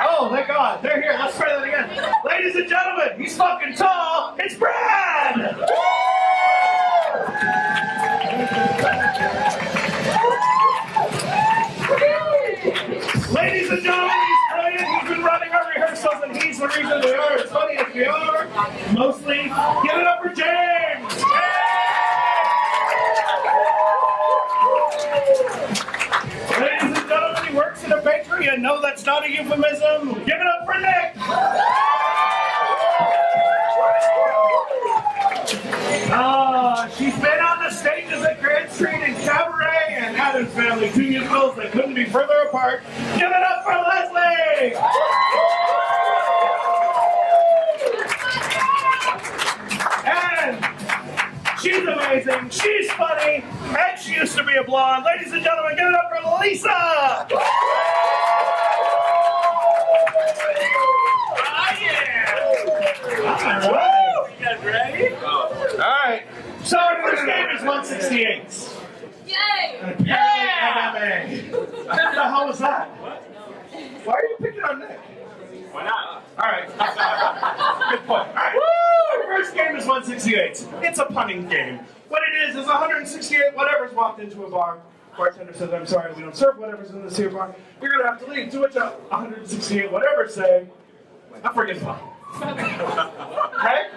Oh, thank God. They're here. Let's try that again. Ladies and gentlemen, he's fucking tall. It's Brad! Ladies and gentlemen, he's brilliant. He's been running our rehearsals, and he's the reason we are as funny as we are. Mostly. Give it up for James! Ladies and gentlemen, he works in a bakery, and no, that's not a euphemism. Give it up for Nick! She's been on the stages at Grand Street and Cabaret and Addams Family, two musicals that couldn't be further apart. Give it up for Leslie! And she's amazing, she's funny, and she used to be a blonde. Ladies and gentlemen, give it up for Lisa! All right. You guys ready? All right. So our first game is 168. Yay! Yeah! What the hell was that? Why are you picking on Nick? Why not? All right. Good point. All right. Our first game is 168. It's a punning game. What it is 168 whatever's walked into a bar. Bartender says, I'm sorry, we don't serve whatever's in this here bar. You're going to have to leave. To which 168 whatever say, I forget fun. Okay?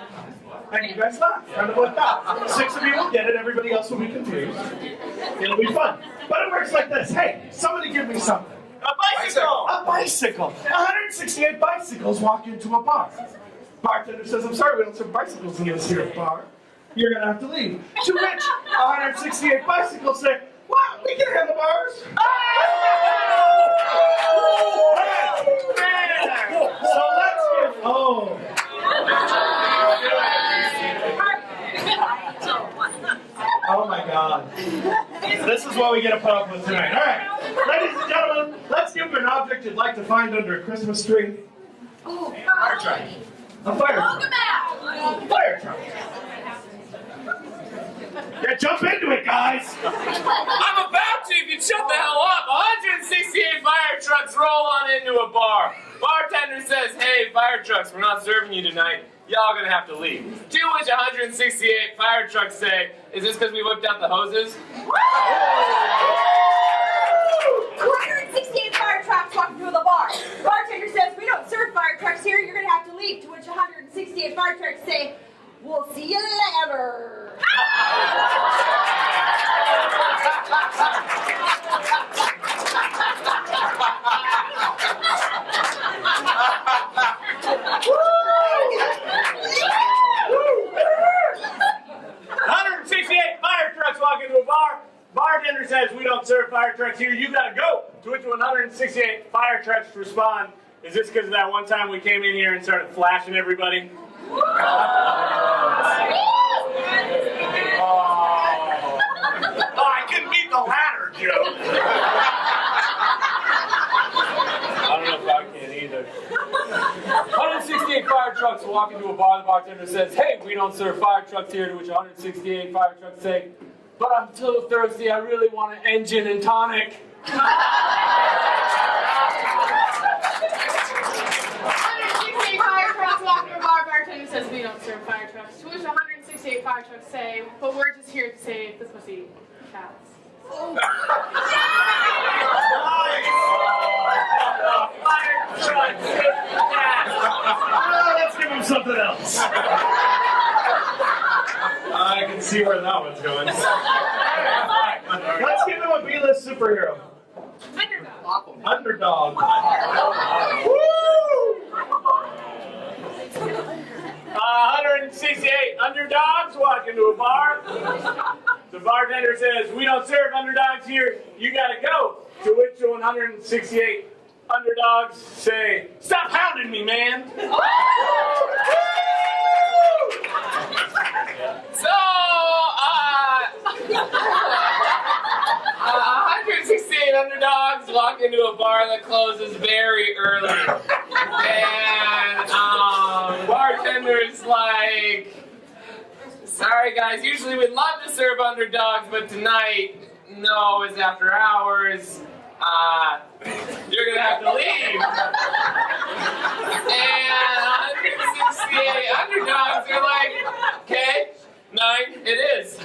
And you guys laugh. Kind of like that. 6 of you will get it. Everybody else will be confused. It'll be fun. But it works like this. Hey, somebody give me something. A bicycle! A bicycle. 168 bicycles walk into a bar. Bartender says, I'm sorry, we don't serve bicycles in this here bar. You're going to have to leave. To which 168 bicycles say, well, we can handle bars. So let's get, oh my God. This is what we get to put up with tonight. All right, ladies and gentlemen, let's give them an object you'd like to find under a Christmas tree. Oh, Fire truck. A fire Welcome truck. back! Fire truck. Yeah, jump into it, guys. I'm about to if you shut the hell up. 168 fire trucks roll on into a bar. Bartender says, hey, fire trucks, we're not serving you tonight. Y'all gonna have to leave. To which 168 fire trucks say, is this because we whipped out the hoses? 168 fire trucks walking through the bar. Bartender says, we don't serve fire trucks here, you're gonna have to leave. To which 168 fire trucks say, we'll see you later. 168 fire trucks walk into a bar. Bartender says, we don't serve fire trucks here, you gotta go. To which 168 fire trucks respond, is this because of that one time we came in here and started flashing everybody? Oh, I couldn't beat the ladder, Joe. I don't know if I can either. 168 fire trucks walk into a bar. The bartender says, hey, we don't serve fire trucks here. To which 168 fire trucks say, but I'm so thirsty, I really want an engine and tonic. 168 fire trucks walk into a bar. Bartender says we don't serve fire trucks. To which 168 fire trucks say, but we're just here to save the pussy cats. Fire trucks. Let's give him something else. I can see where that one's going. Let's give him a B-list superhero. Underdog. Underdog. Woo! 168 underdogs walk into a bar. The bartender says, we don't serve underdogs here, you gotta go. To which 168 underdogs say, stop hounding me, man. So, 168 underdogs walk into a bar that closes very early. And bartender's like, sorry guys, usually we'd love to serve underdogs, but tonight, no, it's after hours. You're gonna have to leave. It is.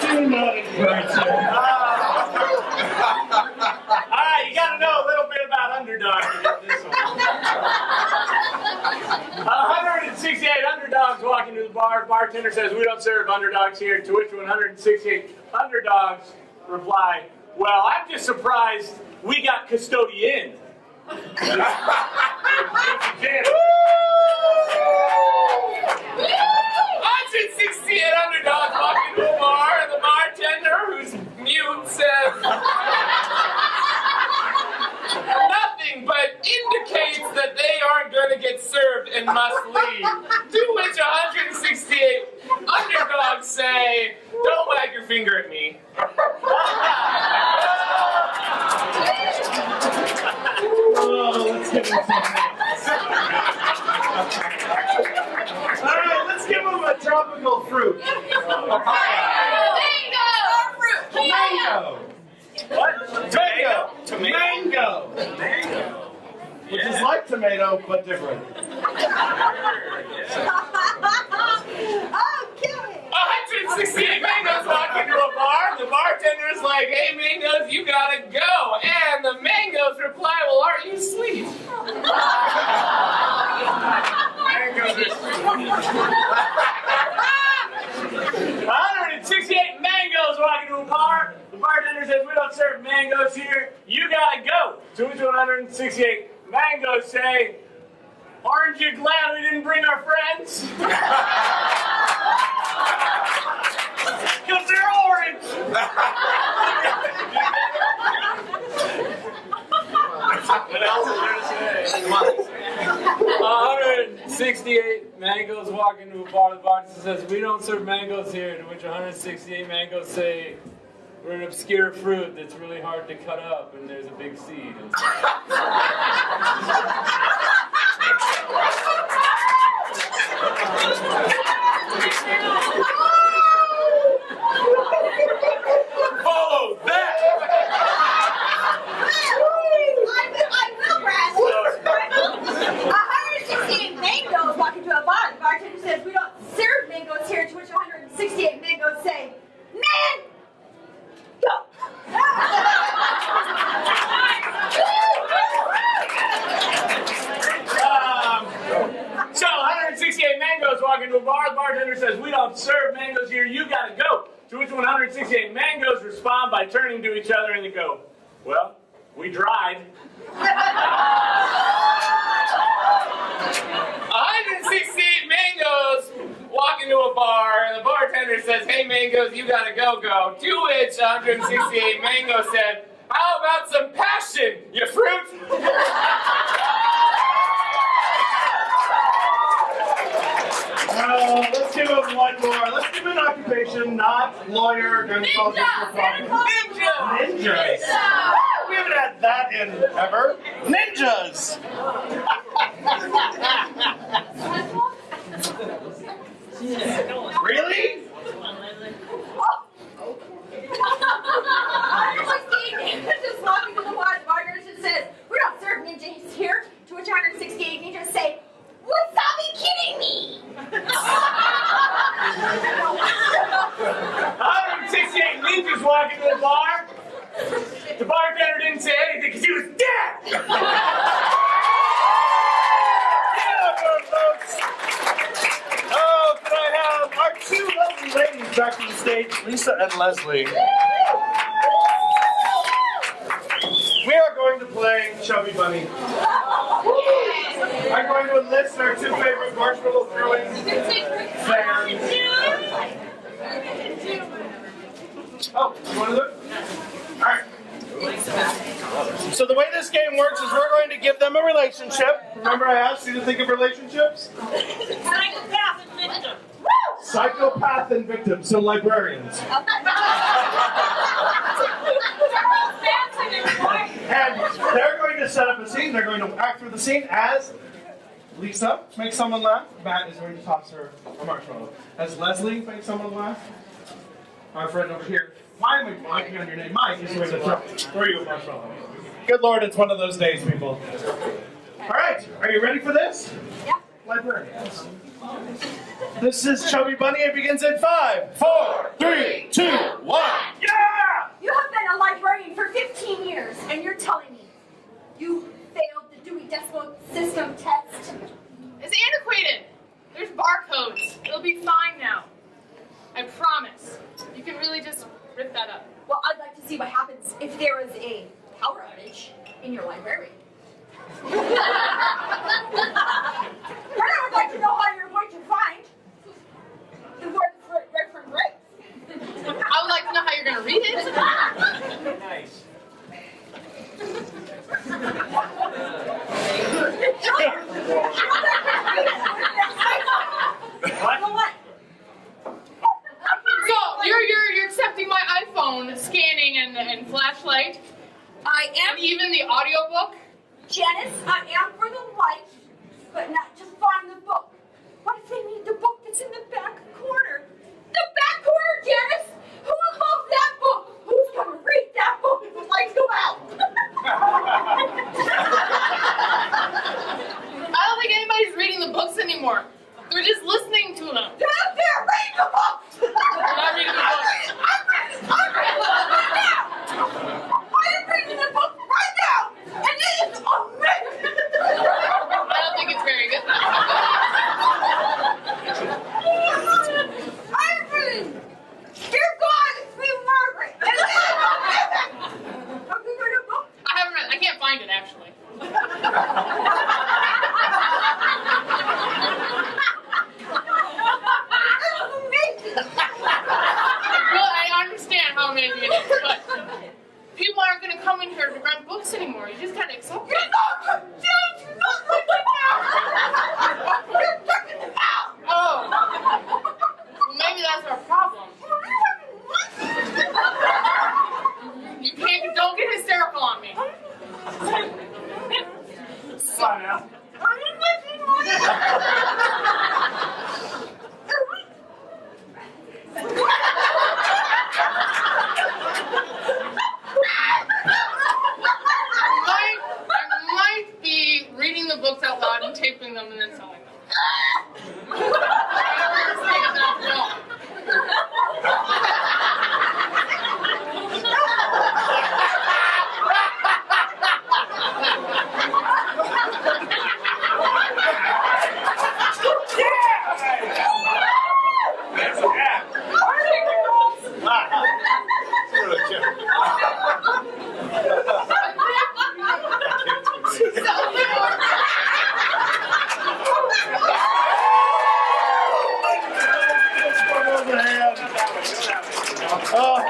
Do not encourage him. Alright, you gotta know a little bit about underdogs to get this one. 168 underdogs walk into the bar. Bartender says, "We don't serve underdogs here." To which 168 underdogs reply, "Well, I'm just surprised we got custodian." 168 underdogs walk into a bar, and the bartender, who's mute, says nothing but indicates that they aren't going to get served and must leave. To which 168 underdogs say, "Don't wag your finger at me." Oh, let's give him something. Alright, let's give him a tropical fruit. Mango. What? Mango. Mango. Which is like tomato, but different. Oh, kill me. 168 mangoes walk into a bar. The bartender's like, "Hey, mangoes, you gotta go." And the mangoes reply, "Well, aren't you sweet?" Mangoes are sweet. 168 mangoes walk into a bar. The bartender says, "We don't serve mangoes here. You gotta go." To which 168 mangoes say, "Aren't you glad we didn't bring our friends?" Because they're orange. What else is there to say? 168 mangoes walk into a bar. The bartender says, "We don't serve mangoes here." To which 168 mangoes say, "We're an obscure fruit that's really hard to cut up, and there's a big seed." Follow that! I will, Brad. 168 mangoes walk into a bar. The bartender says, "We don't serve mangoes here." To which 168 mangoes say, "Man, go." So 168 mangoes walk into a bar. The bartender says, "We don't serve mangoes here. You gotta go." To which 168 mangoes respond by turning to each other and they go, "Well, we tried." 168 mangoes walk into a bar and the bartender says, "Hey, mangoes, you gotta go." To which 168 mangoes said, "How about some passion, you fruit?" Let's give him one more. Let's give him an occupation, not lawyer, gynecologist, or prophet. Ninjas. We haven't had that in ever. Ninjas. Really? 168 just walking to the bar. The bartender just says, "We don't serve ninjas here." To which 168 ninjas say, "Wasabi kidding me?" 168 ninjas walk into the bar. The bartender didn't say anything because he was dead. Oh, can I have our two lovely ladies back to the stage, Lisa and Leslie? We are going to play Chubby Bunny. I'm going to enlist our two favorite marshmallow throwing fans. Oh, you want to do it? All right. So the way this game works is we're going to give them a relationship. Remember I asked you to think of relationships? Psychopath and victim. Psychopath and victim, so librarians. And they're going to set up a scene. They're going to act through the scene as Lisa makes someone laugh. Matt is going to toss her a marshmallow. As Leslie makes someone laugh. Our friend over here Why am I blanking on your name? Mike is the way to throw you a marshmallow. Good Lord, it's one of those days, people. All right, are you ready for this? Yeah. Librarians. This is Chubby Bunny. It begins in 5, 4, 3, 2, 1. Yeah! You have been a librarian for 15 years, and you're telling me you failed the Dewey Decimal System test? It's antiquated. There's barcodes. It'll be fine now. I promise. You can really just rip that up. Well, I'd like to see what happens if there is a power outage in your library. And I would like to know how you're going to find the word for Reverend Ray. I would like to know how you're going to read it. Nice. What? So, you're accepting my iPhone scanning and flashlight, I am and even the audiobook? Janice, I am for the light, but not to find the book. What if they need the book that's in the back corner? The back corner, Janice! Who will love that book? Who's gonna read that book if the lights go out? I don't think anybody's reading the books anymore. They're just listening to them. Get out there, read the book! They're not reading the books. I'm reading the book right now! I am reading the book right now! And it is amazing! I don't think it's very good. I'm reading! Dear God, it's me, Margaret! And it is amazing! Have you read a book? I haven't read it. I can't find it, actually. Well, I understand how amazing it is, but people aren't going to come in here to rent books anymore. You just got to accept it. Oh. Well, maybe that's our problem. You can't, don't get hysterical on me. Fine now. I might be reading the books out loud and taping them and then selling them. Oh,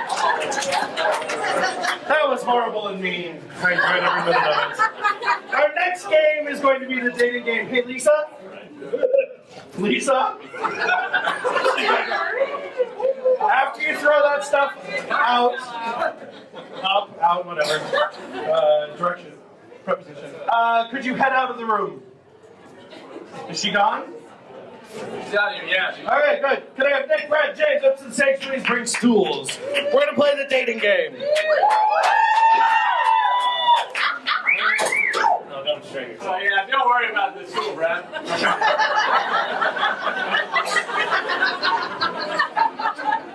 that was horrible and mean. I enjoyed every minute of it. Our next game is going to be the dating game. Hey, Lisa? Lisa? After you throw that stuff out, up, out, whatever, direction, preposition, could you head out of the room? Is she gone? She's out here, yeah. Okay, good. Can I have Nick, Brad, James up to the stage? Please bring stools. We're gonna play the dating game. No, don't string it. Oh, yeah, don't worry about this stool, Brad.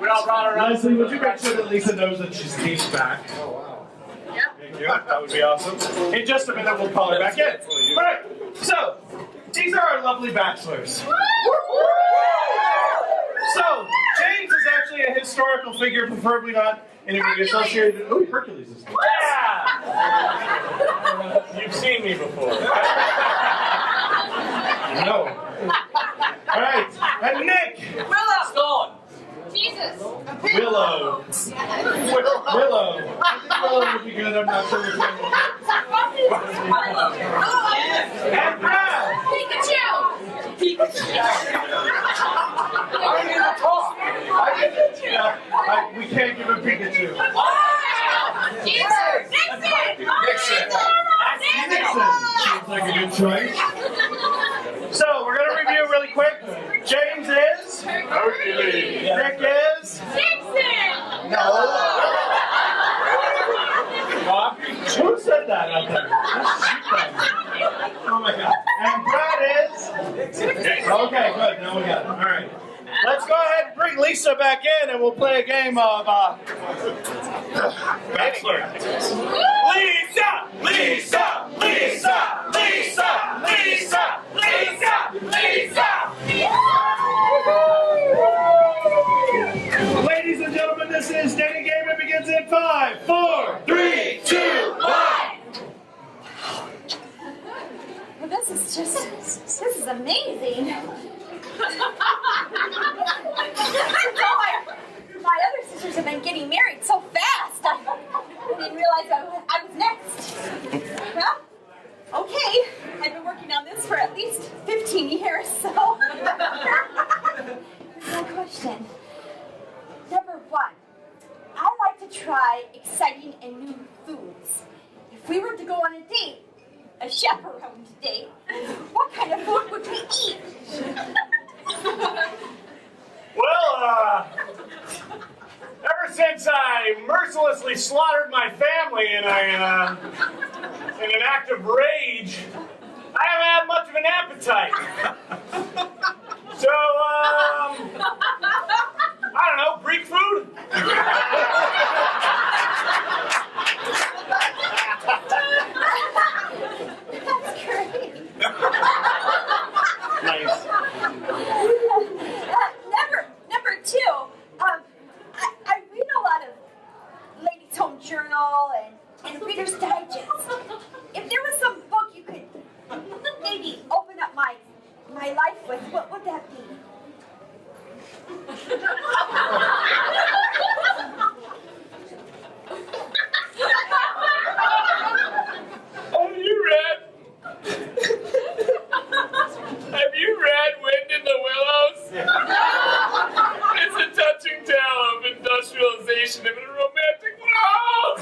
We all brought her up. Leslie, would you make sure that Lisa knows that she's team's back? Oh, wow. Thank you. That would be awesome. In just a minute, we'll call her back in. All right. So, these are our lovely bachelors. So, James is actually a historical figure, preferably not anybody associated. Oh, Hercules is here. Yeah! You've seen me before. No. All right. And Nick. Stolen. Jesus. Willow. Willow. I think Willow would be good. I'm not sure which one. And Brad. Pikachu. We can't give him Pikachu. Jesus. Nixon. Nixon. Seems like a good choice. So, we're going to review really quick. James is. Hercules. Nick is. Nixon. No. Lisa back in and we'll play a game of Bachelor. Lisa! Lisa! Lisa! Lisa! Lisa! Lisa! Lisa! Ladies and gentlemen, this is Dating Game. It begins in 5, 4, 3, 2, 1. Well, this is amazing. My other sisters have been getting married so fast. I didn't realize I was next. Well, okay. I've been working on this for at least 15 years, so. Here's my question. Number 1. I like to try exciting and new foods. If we were to go on a date, a chaperone date, what kind of food would we eat? Well, ever since I mercilessly slaughtered my family in an act of rage, I haven't had much of an appetite. So, I don't know, Greek food? That's great. Nice. Number 2, I read a lot of Ladies' Home Journal and Reader's Digest. If there was some book you could maybe open up my life with, what would that be? Have you read Wind in the Willows? It's a touching tale of industrialization in a romantic world.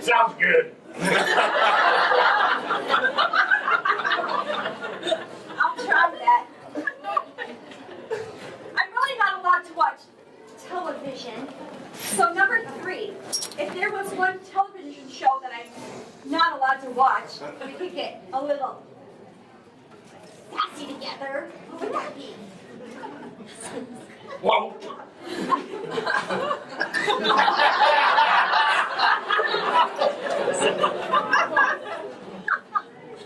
Sounds good. I'll try that. I'm really not allowed to watch television. So number 3, if there was one television show that I'm not allowed to watch, we could get a little sassy together. What would that be? Whoa.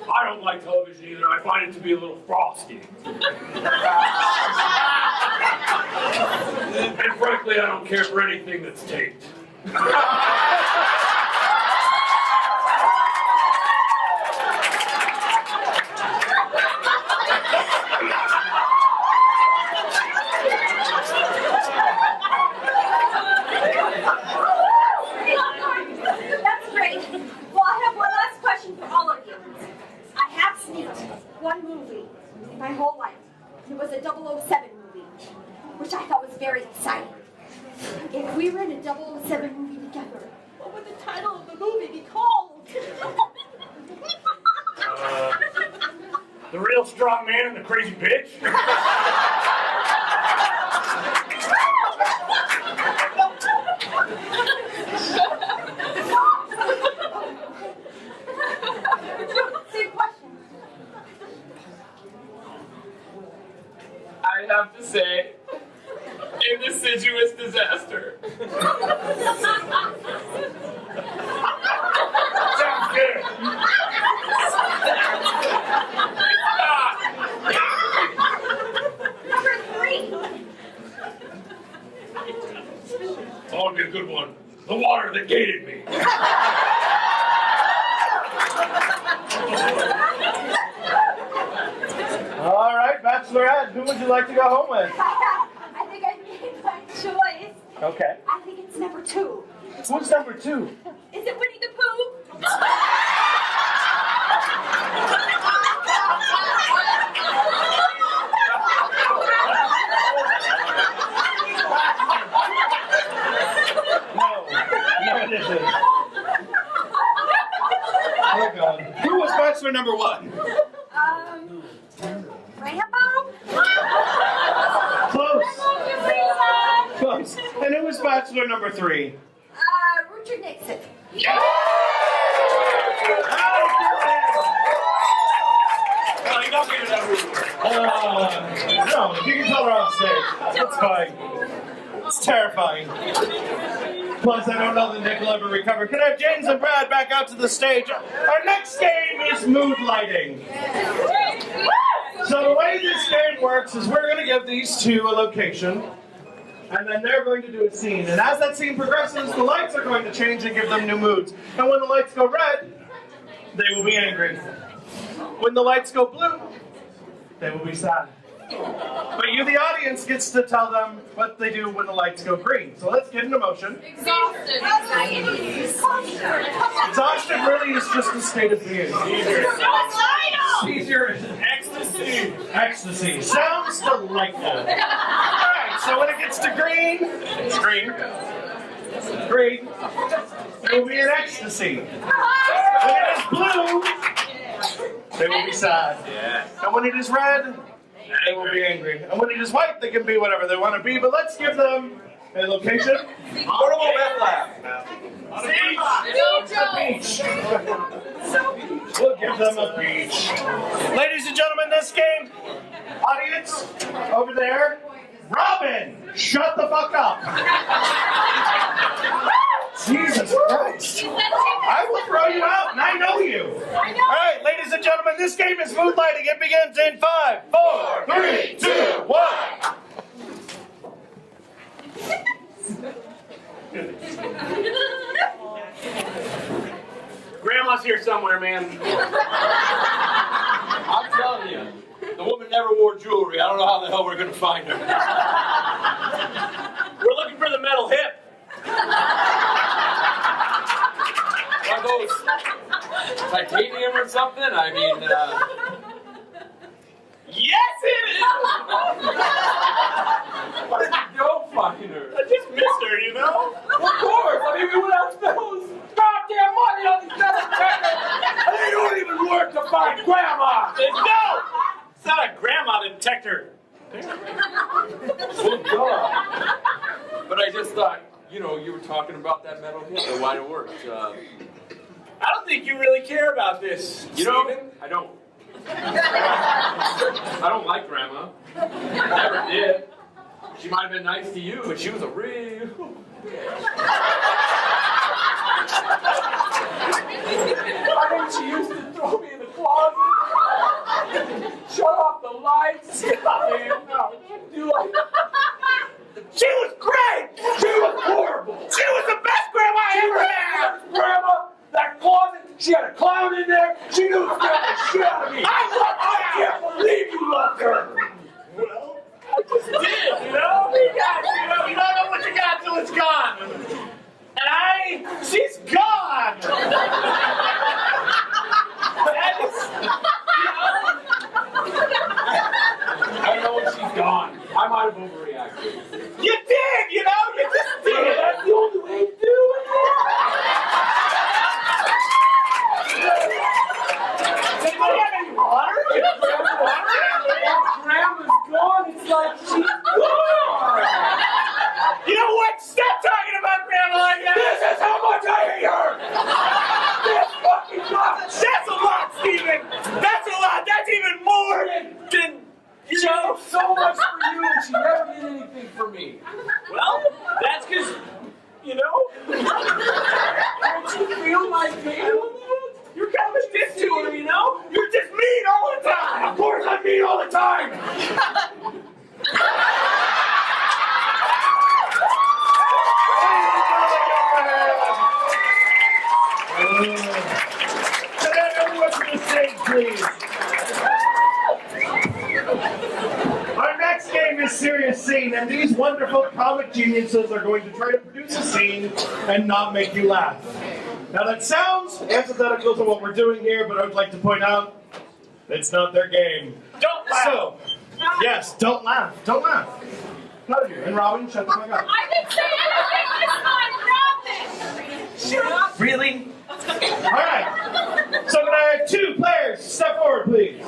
I don't like television either. I find it to be a little frosty. And frankly, I don't care for anything that's taped. That's great. Well, I have one last question for all of you. I have sneaked one movie in my whole life. It was a 007 movie, which I thought was very exciting. If we were in a 007 movie together, what would the title of the movie be called? The Real Strong Man and the Crazy Bitch? Same question. I have to say, Indeciduous Disaster. Sounds good. Number 3. Oh, it'd be a good one. The water that gated me. All right, Bachelorette, who would you like to go home with? I think I made my choice. Okay. I think it's number 2. Who's number 2? Is it Winnie the Pooh? No, it isn't. Oh, God. Who was Bachelor number 1? Rambo? Close. Lisa? Close. And who was Bachelor number 3? Richard Nixon. Yeah! we don't get it everywhere. No, you can tell her off stage. It's fine. It's terrifying. Plus, I don't know that Nick will ever recover. Can I have James and Brad back out to the stage? Our next game is mood lighting. So the way this game works is we're going to give these two a location, and then they're going to do a scene. And as that scene progresses, the lights are going to change and give them new moods. And when the lights go red, they will be angry. When the lights go blue, they will be sad. But you, the audience, gets to tell them what they do when the lights go green. So let's get into motion. Exhausted. Anxiety. Exhaustion really is just a state of being. Seizure, ecstasy. Ecstasy. Sounds delightful. Alright, so when it gets to green, it's green. Green. It will be an ecstasy. When it is blue, they will be sad. And when it is red, they will be angry. And when it is white, they can be whatever they want to be. But let's give them a location. Portable meth lab. Beach. We'll give them a beach. Ladies and gentlemen, this game, audience, over there, Robin, shut the fuck up. Jesus Christ. I will throw you out, and I know you. All right, ladies and gentlemen, this game is mood lighting. It begins in 5, 4, 3, 2, 1. Grandma's here somewhere, man. I'm telling you, the woman never wore jewelry. I don't know how the hell we're going to find her. We're looking for the metal hip. Are those titanium or something? I mean, Yes, it is. don't find her. I just missed her, you know? Of course. I mean, we would have spent all this goddamn money on these metal detectors, and they don't even work to find Grandma. No! It's not a grandma detector. Oh, God. But I just thought, you know, you were talking about that metal hip and why it worked. I don't think you really care about this, You know, Steven. I don't. I don't like Grandma. Never did. She might have been nice to you, but she was a real. I mean, she used to throw me in the closet, shut off the lights. Do like. She was great! She was horrible. She was the best grandma I ever had! Grandma, that closet, she had a clown in there. She knew the shit out of me. I can't believe you loved her. Well, I just did, you know? You don't know what you got till it's gone. And she's gone! That is, I don't know when she's gone. I might have overreacted. you did, you know? You just did! That's the only way to do it. Does anybody have any water? Grandma's gone. It's like she's gone. You know what? Stop talking about grandma like that! This is how much I hate her. This fucking much. That's a lot, Steven! That's a lot! That's even more than you She know! did so much for you, and she never did anything for me. Well, that's because, you know, Don't you feel my pain? you're kind of a dick to her, you know? You're just mean all the time! Of course I'm mean all the time. Can I have everyone to the stage, please? Our next game is Serious Scene, and these wonderful comic geniuses are going to try to produce a scene and not make you laugh. Now that sounds antithetical to what we're doing here, but I would like to point out it's not their game. Don't laugh! So, yes, don't laugh. Don't laugh. None of you. And Robin, shut the fuck up. I didn't say anything this time. Shut up. Really? Alright. So can I have two players step forward, please?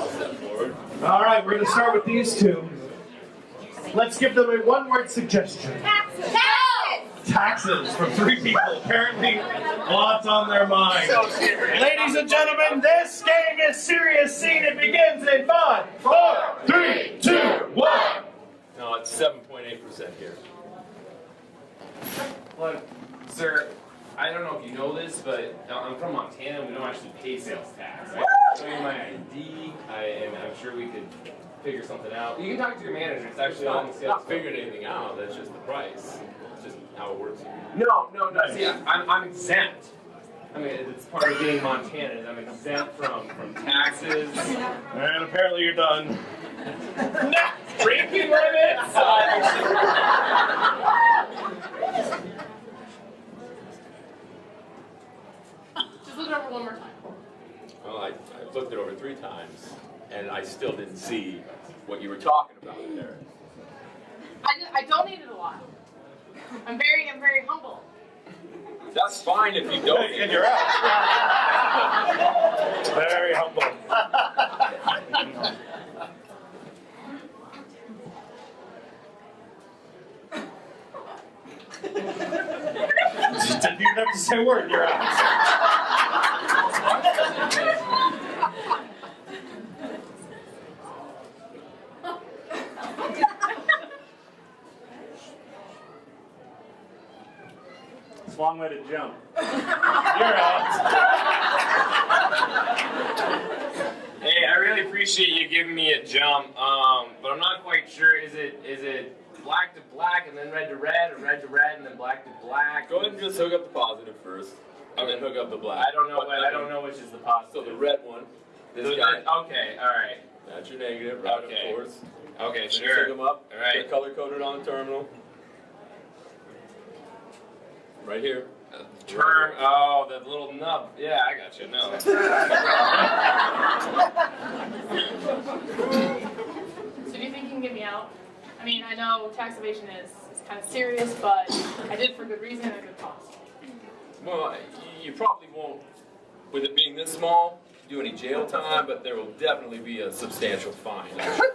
Alright, we're going to start with these two. Let's give them a one-word suggestion. Taxes. taxes from 3 people. Apparently, lots on their mind. Ladies and gentlemen, this game is serious. Scene. It begins in 5, 4, 3, 2, 1. No, it's 7.8% here. Look, sir, I don't know if you know this, but I'm from Montana and we don't actually pay sales tax. I can show you my ID, I'm sure we could figure something out. You can talk to your manager, it's actually on the sales. Not figuring anything out, that's just the price. It's just how it works here. No. See, I'm exempt. I mean, it's part of being Montana. Is I'm exempt from taxes. And apparently you're done. Drinking limits. Just look it over one more time. Well, I looked it over 3 times, and I still didn't see what you were talking about there. I donated a lot. I'm very humble. That's fine if you don't. And you're out. Very humble. Just didn't even have to say a word, you're out. It's a long way to jump. You're out. Hey, I really appreciate you giving me a jump, but I'm not quite sure. Is it black to black and then red to red, or red to red and then black to black? Go ahead and just hook up the positive first, and then hook up the black. I don't know. I don't know which is the positive. So the red one, this So guy, okay, all right. that's your negative, right? Okay. Of course. Okay, Then just sure. hook them up. All right. They're color coded on the terminal. Right here. Term. Oh, the little nub. Yeah, I got you. No. So do you think you can get me out? I mean, I know tax evasion is kind of serious, but I did it for good reason and a good cause. Well, you probably won't, with it being this small, do any jail time, but there will definitely be a substantial fine. Apparently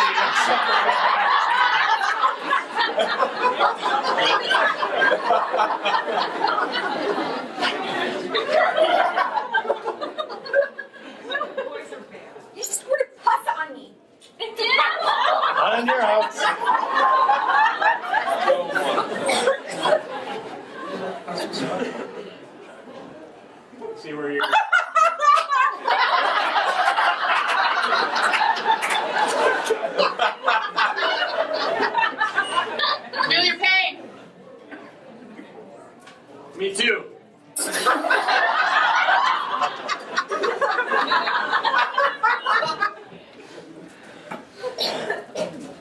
you got something. You squirted pus on me. It did. And you're out. See where you're. Feel your pain. Me too.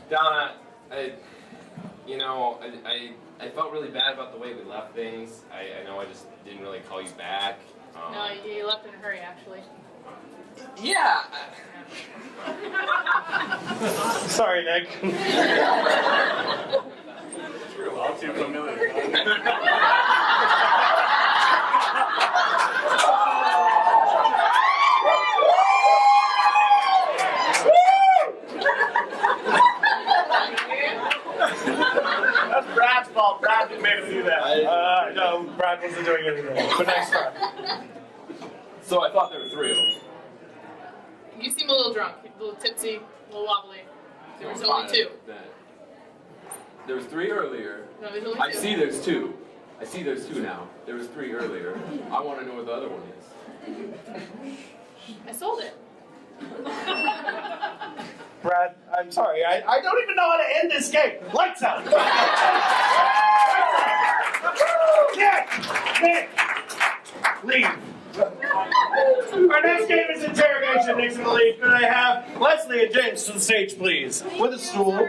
Donna, I felt really bad about the way we left things. I know I just didn't really call you back. No, you left in a hurry, actually. Yeah. Sorry, Nick. You're all too familiar. That's Brad's fault. Brad made him do that. No, Brad wasn't doing anything. But next time. So I thought there were 3 of them. You seem a little drunk, a little tipsy, a little wobbly. There was only 2. There was 3 earlier. No, there's only 2. I see there's 2. I see there's 2 now. There was 3 earlier. I want to know where the other one is. I sold it. Brad, I'm sorry. I don't even know how to end this game. Lights out. Nick! Leave. Our next game is interrogation. Nick's in the lead. Could I have Leslie and James to the stage, please? With a stool.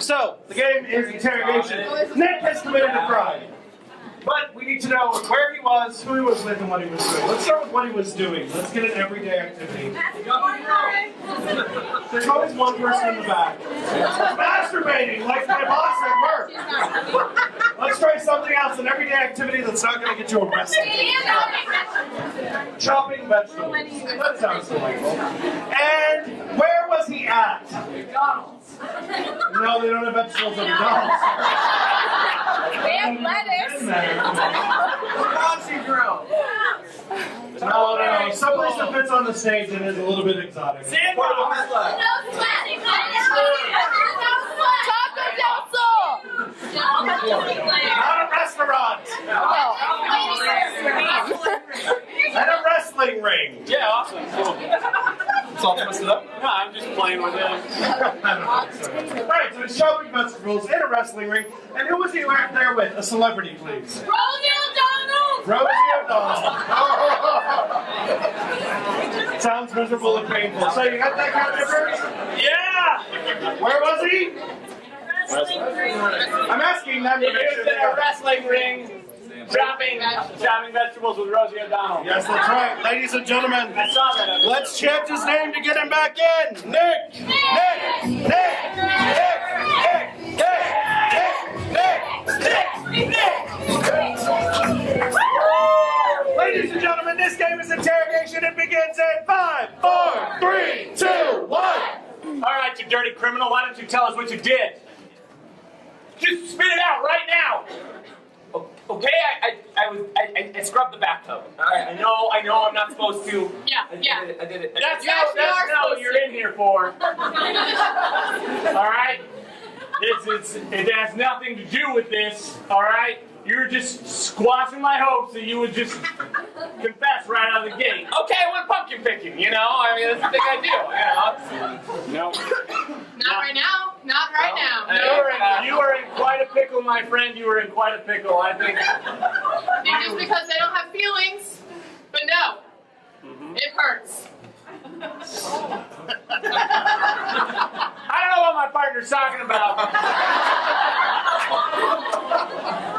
So, the game is interrogation. Nick has committed a crime. But we need to know where he was, who he was with, and what he was doing. Let's start with what he was doing. Let's get an everyday activity. There's always one person in the back. Masturbating, like my boss at work. Let's try something else, an everyday activity that's not going to get you arrested. Chopping vegetables. That sounds delightful. And where was he at? McDonald's. No, they don't have vegetables at McDonald's. They have lettuce. Nazi grill. No. Someplace that fits on the stage and is a little bit exotic. Sandbox. Not a restaurant. And a wrestling ring. Yeah, awesome. Cool. It's all twisted up? No, I'm just playing with it. Alright, so he's chopping vegetables in a wrestling ring. And who was he there with? A celebrity, please. Rosie O'Donnell! Rosie O'Donnell. Sounds miserable and painful. So you got that kind of first? Yeah! Where was he? I'm asking them He to make was sure in they a are. wrestling ring, chopping vegetables with Rosie O'Donnell. Yes, that's right. Ladies and gentlemen, I saw that. let's chant his name to get him back in. Nick! Nick! Nick! Nick! Nick! Nick! Nick! Ladies and gentlemen, this game is interrogation. It begins in 5, 4, 3, 2, 1. All right, you dirty criminal, why don't you tell us what you did? Just spit it out right now. Okay, I scrubbed the bathtub. I know, I'm not supposed to. Yeah. I did it. That's You actually not are what supposed you're to. in here for. All right? It has nothing to do with this, all right? You're just squashing my hopes that you would just confess right out of the gate. Okay, I went pumpkin picking, you know? I mean, that's the thing I do, you know? No. Not right now. Not right now. You are in quite a pickle, my friend. You are in quite a pickle, I think. I think just because they don't have feelings. But no. It hurts. I don't know what my partner's talking about.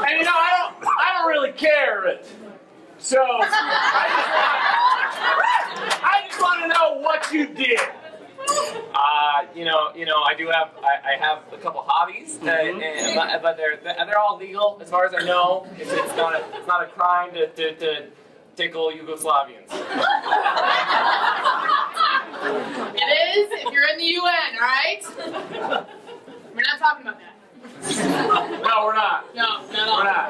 And you know, I don't really care. So I just want to know what you did. I do have I have a couple hobbies, but they're all legal as far as I know. It's not a crime to tickle Yugoslavians. It is if you're in the UN, alright? We're not talking about that. No, we're not. No, not We're all. not.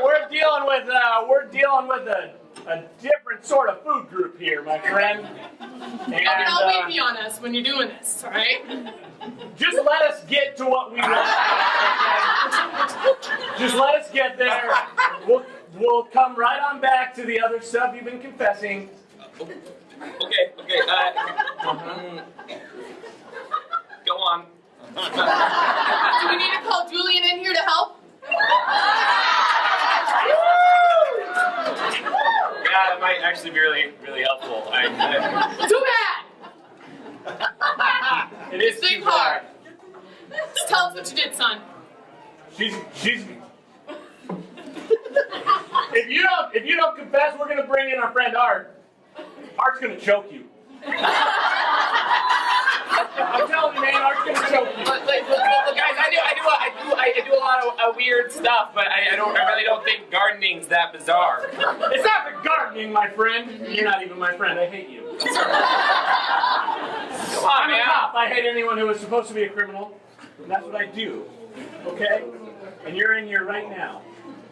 We're dealing with a different sort of food group here, my friend. And Don't wait on us when you're doing this, alright? just let us get to what we want. Okay? Just let us get there. We'll come right on back to the other stuff you've been confessing. Okay. Go on. Do we need to call Julian in here to help? Yeah, that might actually be really, really helpful. Too bad! It is Think too hard. hard. Just tell us what you did, son. She's. If you don't confess, we're gonna bring in our friend Art. Art's gonna choke you. I'm telling you, man, Art's gonna choke you. Look, guys, I do a lot of weird stuff, but I really don't think gardening's that bizarre. It's not the gardening, my friend. You're not even my friend. I hate you. Come on, I'm a man. cop. I hate anyone who is supposed to be a criminal. And that's what I do. Okay? And you're in here right now.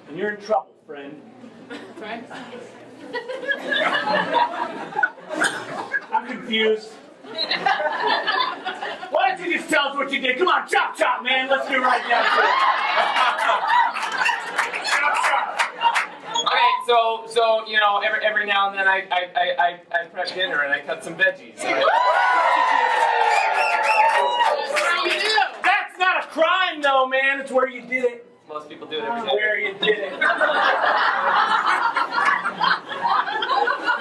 And you're in trouble, friend. Right? I'm confused. Why don't you just tell us what you did? Come on, chop, chop, man. Let's do it right now. Chop, chop. Okay, so every now and then I prep dinner and I cut some veggies. What do you do? That's not a crime, though, man. It's where you did it. Most people do it every day. Where you did it.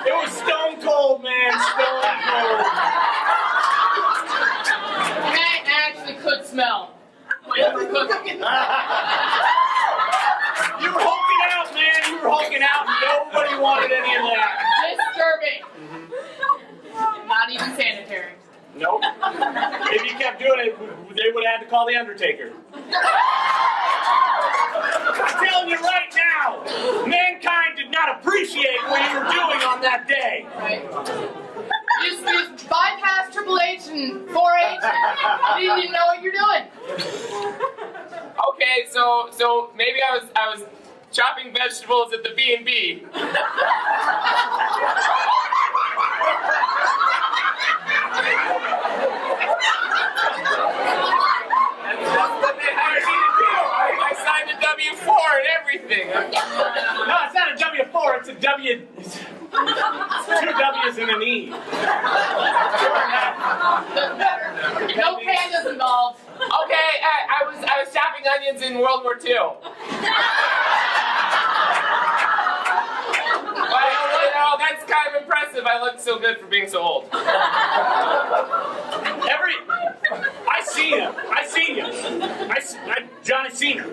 It was stone cold, man. Stone cold. That actually could smell. Like you were cooking. You were hulking out, man. You were hulking out. Nobody wanted any of that. Disturbing. Not even sanitary. Nope. If you kept doing it, they would have had to call the Undertaker. I'm telling you right now, mankind did not appreciate what you were doing on that day. Right. You just bypass Triple H and 4H. You didn't even know what you're doing. Okay, so maybe I was chopping vegetables at the B&B. That's what they hired me to do. I signed a W-4 and everything. No, it's not a W-4, it's a W. It's 2 W's and an E. No pandas involved. Okay, I was chopping onions in World War II. Well, you know, that's kind of impressive. I look so good for being so old. I seen him. Johnny Cena.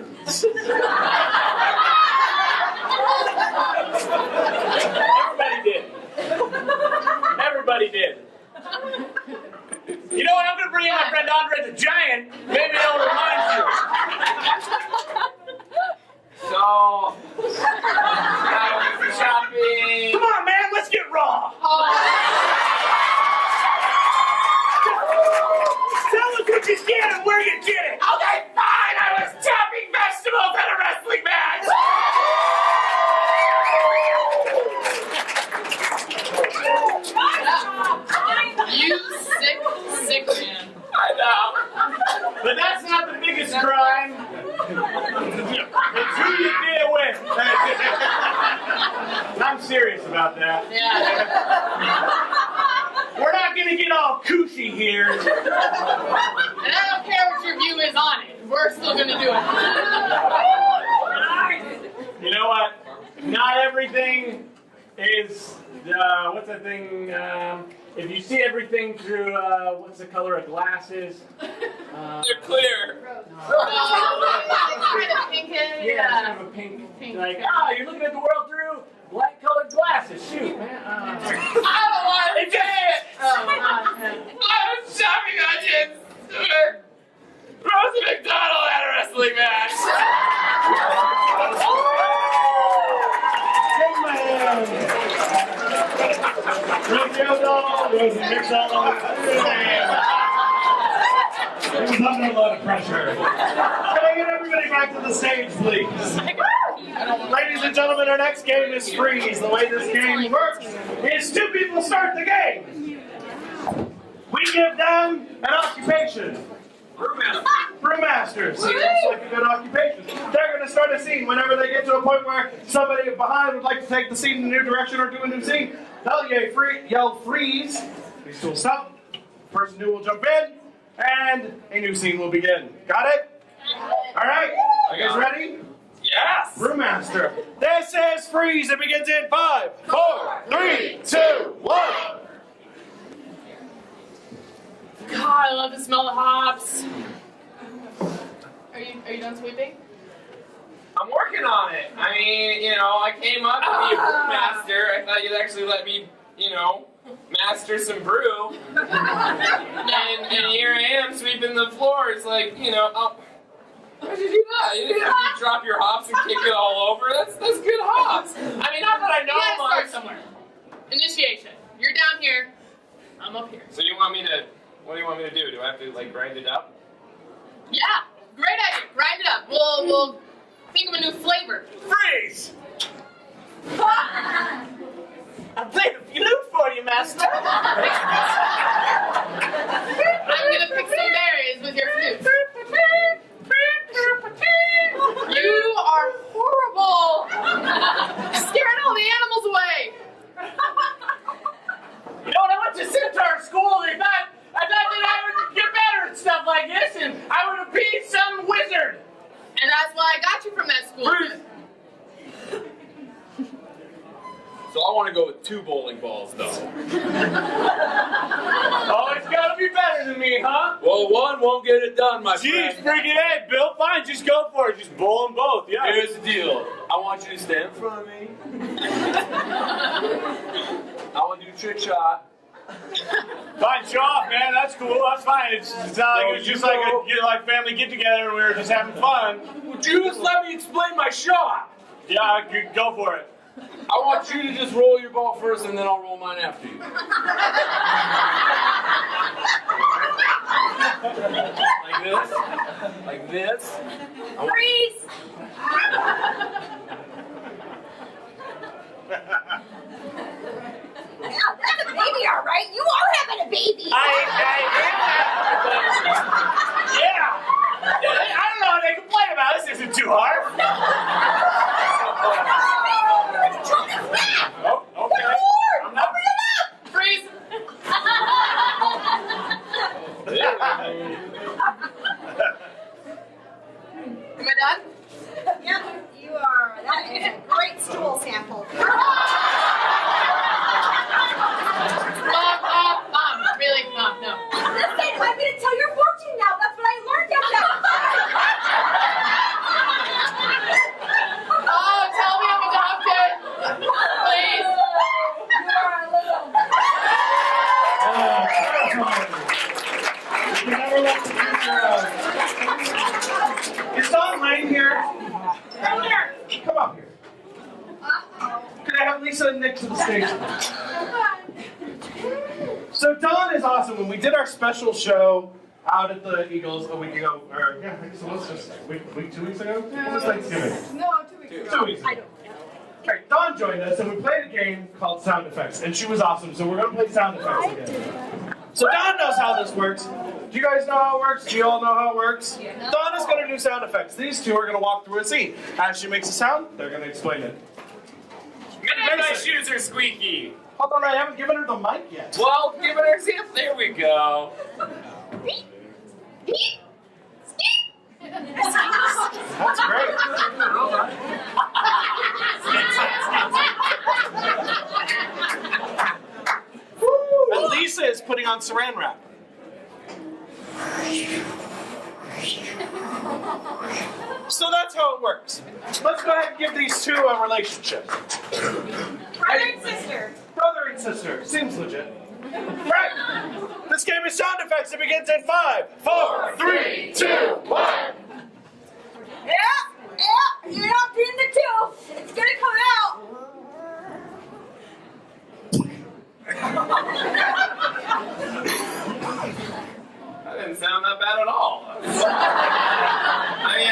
Everybody did. You know what? I'm gonna bring in my friend Andre the Giant. Maybe it'll remind you. So, I was shopping. Come on, man. Let's get raw. Tell us what you get and where you get it. Okay, fine. I was chopping vegetables at a wrestling match. You sick man. I know. But that's not the biggest crime. It's who you did it with. I'm serious about that. Yeah. We're not gonna get all cushy here. And I don't care what your view is on it. We're still gonna do it. You know what? Not everything is, what's that thing? If you see everything through, what's the color of glasses? They're clear. It's kind of pinkish. Yeah, it's kind of a pink. Like, you're looking at the world through light-colored glasses. Shoot, man. I don't want to say it. Oh, I was chopping onions. Rosie McDonald at a wrestling match. Rosie McDonald. He was under a lot of pressure. Can I get everybody back to the stage, please? Ladies and gentlemen, our next game is Freeze. The way this game works is 2 people start the game. We give them an occupation. Brewmasters. Seems like a good occupation. They're going to start a scene. Whenever they get to a point where somebody behind would like to take the scene in a new direction or do a new scene, they'll yell freeze. These two will stop. The person who will jump in, and a new scene will begin. Got it? All right. Are you guys ready? Yes. Brewmaster. This is Freeze. It begins in 5, 4, 3, 2, 1. God, I love the smell of hops. Are you done sweeping? I'm working on it. I mean, you know, I came up to be a brewmaster. I thought you'd actually let me, you know, master some brew. And here I am sweeping the floors like, you know, why'd you do that? You didn't have to drop your hops and kick it all over. That's good hops. I mean, not that I You gotta know start much. somewhere. Initiation. You're down here. I'm up here. So you want me to, what do you want me to do? Do I have to, like, grind it up? Yeah. Great idea. Grind it up. We'll think of a new flavor. Freeze! I played a flute for you, master. I'm gonna pick some berries with your flute. You are horrible. Scaring all the animals away. You know, when I went to Centaur school, I thought that I would get better at stuff like this, and I would be some wizard. And that's why I got you from that school. So I want to go with 2 bowling balls, though. Oh, it's gotta be better than me, huh? Well, 1 won't get it done, my Jeez, friend. freaking A, Bill. Fine, just go for it. Just bowl them both. Yeah. Here's the deal. I want you to stand in front of me. I want to do a trick shot. Fine, show off, man. That's cool. That's fine. It's not like it was just like a family get together and we were just having fun. Would you just let me explain my shot? Yeah, go for it. I want you to just roll your ball first, and then I'll roll mine after you. Like this. Like this. Freeze! Yeah, that's a baby, all right. You are having a baby. I yeah. I don't know what they complain about. This isn't too hard. Oh, okay. I'm not. Freeze! Am I done? Yeah, you are. That is a great stool sample. Mom, really, Mom, no. Listen, I'm going to tell your fortune now. That's what I learned at that. Oh, tell me I'm adopted. Please. You are a little. You never let the future out. Is Don Lane here? Come here. Come up here. Could I have Lisa and Nick to the stage? So Don is awesome. When we did our special show out at the Eagles a week ago, or yeah, so let's just week 2 weeks ago? It was Thanksgiving. No, 2 weeks ago. 2 weeks ago. Okay, Dawn joined us and we played a game called Sound Effects, and she was awesome. So we're gonna play Sound Effects again. So Dawn knows how this works. Do you guys know how it works? Do you all know how it works? Yeah. Dawn is gonna do sound effects. These two are gonna walk through a scene. As she makes a sound, they're gonna explain it. Man, my shoes are squeaky. Hold on, I haven't given her the mic yet. Well, give it her example. There we go. That's great. And Lisa is putting on saran wrap. So that's how it works. Let's go ahead and give these two a relationship. Brother and sister. Brother and sister. Seems legit. Right. This game is sound effects. It begins in 5, 4, 3, 2, 1. Yeah, you're not doing the two. It's gonna come out. That didn't sound that bad at all. I mean,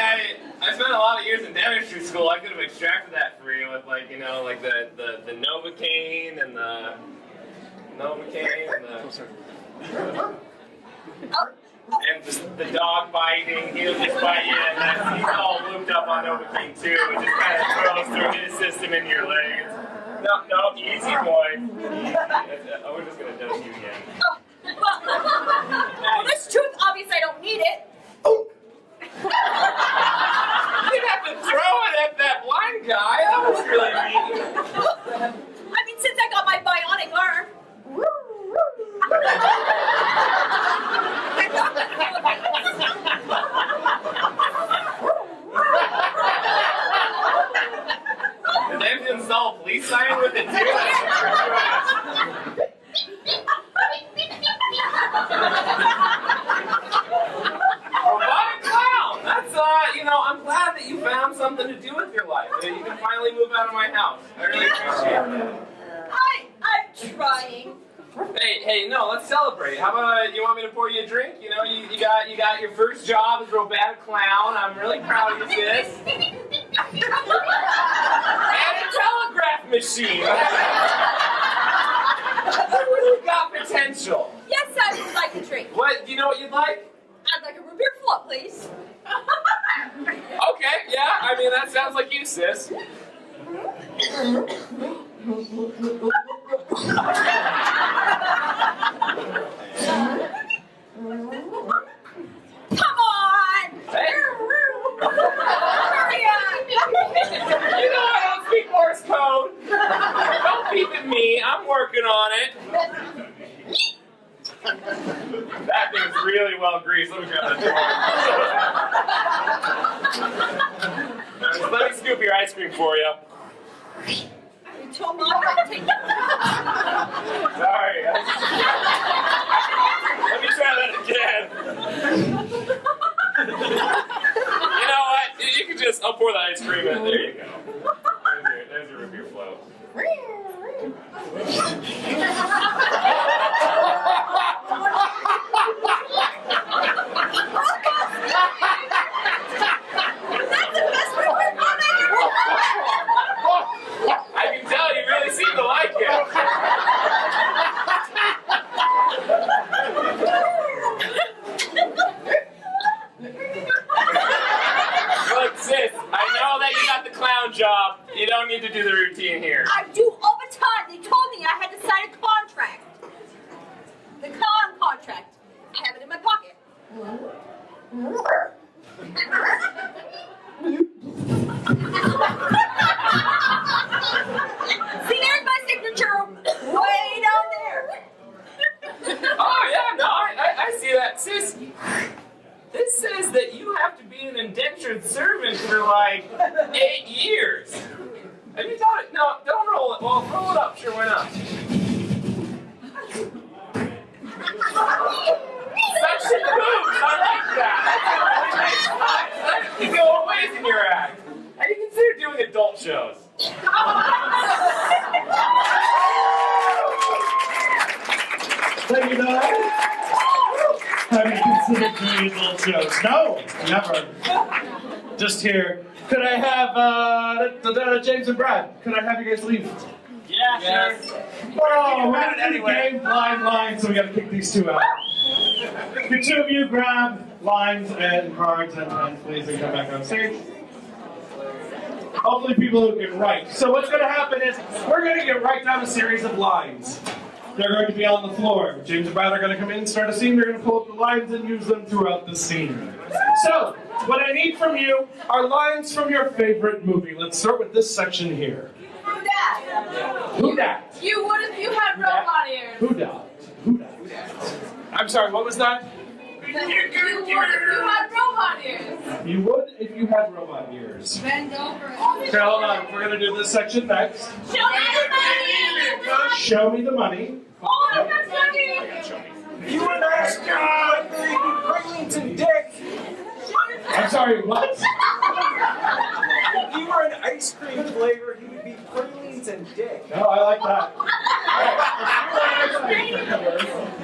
I spent a lot of years in dentistry school. I could have extracted that for you with, like, you know, like the Novocaine and the Novocaine and the dog biting. He'll just bite you, and he's all looped up on Novocaine too. It just kind of throws through his system into your legs. No, easy boy. Easy. We're just gonna dose you again. Well, this truth, obviously, I don't need it. You'd have to throw it at that blind guy. That was really mean. I mean, since I got my bionic arm. Did they have to install a police sign with it too? Robotic clown! That's, I'm glad that you found something to do with your life. That you can finally move out of my house. I really appreciate it. I'm trying. Hey, no, let's celebrate. How about, you want me to pour you a drink? You know, you got your first job as a robotic clown. I'm really proud of you, sis. And a telegraph machine. You really got potential. Yes, I would like a drink. What, do you know what you'd like? I'd like a root beer float, please. Okay, yeah, I mean, that sounds like you, sis. Come on! Hey. Hurry up! You know I don't speak Morse code. Don't beep at me. I'm working on it. That thing's really well greased. Let me grab that. Let me scoop your ice cream for you. You told Mom not to take it. Sorry. money, I had to sign a contract. The contract. I have it in my pocket. See, there's my signature way down there. Oh, yeah, no, I see that. Sis, this says that you have to be an indentured servant for like 8 years. Have you thought it? No, don't roll it. Well, roll it up. Sure, why not? Suction boobs. I like that. That's really nice. You go a ways in your act. Have you considered doing adult shows? Thank you, Don. Have you considered doing adult shows? No, never. Just here. Could I have James and Brad? Could I have you guys leave? Yeah, sure. Oh, we're gonna end the game blind line, so we gotta kick these two out. The two of you grab lines and cards and pens, please, and come back on stage. Hopefully people who can write. So what's gonna happen is, we're gonna write down a series of lines. They're going to be on the floor. James and Brad are going to come in and start a scene. They're going to pull up the lines and use them throughout the scene. So, what I need from you are lines from your favorite movie. Let's start with this section here. Who dat? Who dat? You would if you had robot ears. Who dat? Who dat? I'm sorry, what was that? You would if you had robot ears. You would if you had robot ears. Bend over. Okay, hold on. We're going to do this section next. Show me the money. Show me the money. Oh, that's money. You were nice, God. Burlington Dick. I'm sorry, what? If you were an ice cream flavor, he would be Burlington Dick. No, I like that.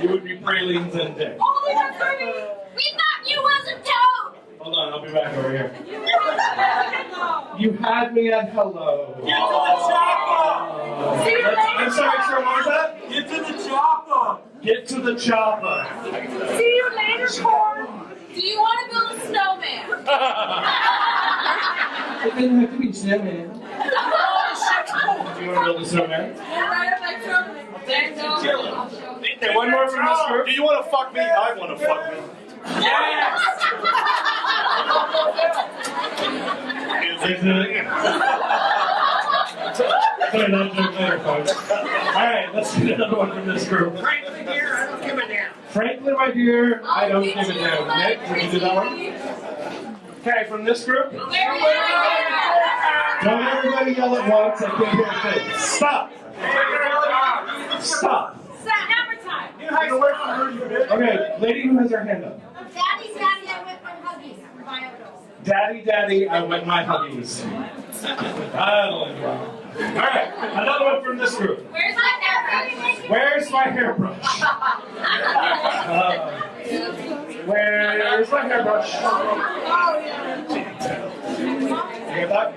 You would be pralines and dick. Oh, that's money. We thought you was a toad. Hold on, I'll be back over here. You had me at hello. Get to the chopper! See you later. I'm sorry, sir, what was that? Get to the chopper! Get to the chopper. See you later, Corn. Do you want to build a snowman? It didn't have to be snowman. Do you want to build a snowman? Right up my throat. Bend over. Okay, one more from this group. Do you want to fuck me? I want to fuck me. Sorry, that joke later, folks. Alright, let's get another one from this group. Franklin, dear, I don't give a damn. Franklin, my dear, I don't give a damn. Nick, can you do that one? Okay, from this group. Don't everybody yell at once. I can't hear a thing. Stop. Stop. Hammer time. You hide away from her, you bitch. Okay, lady who has her hand up. Daddy, Daddy, I went on Huggies. Daddy, Daddy, I wet my huggies. I like that. Alright, another one from this group. Where's my hairbrush? Where's my hairbrush? Where's my hairbrush? You get that?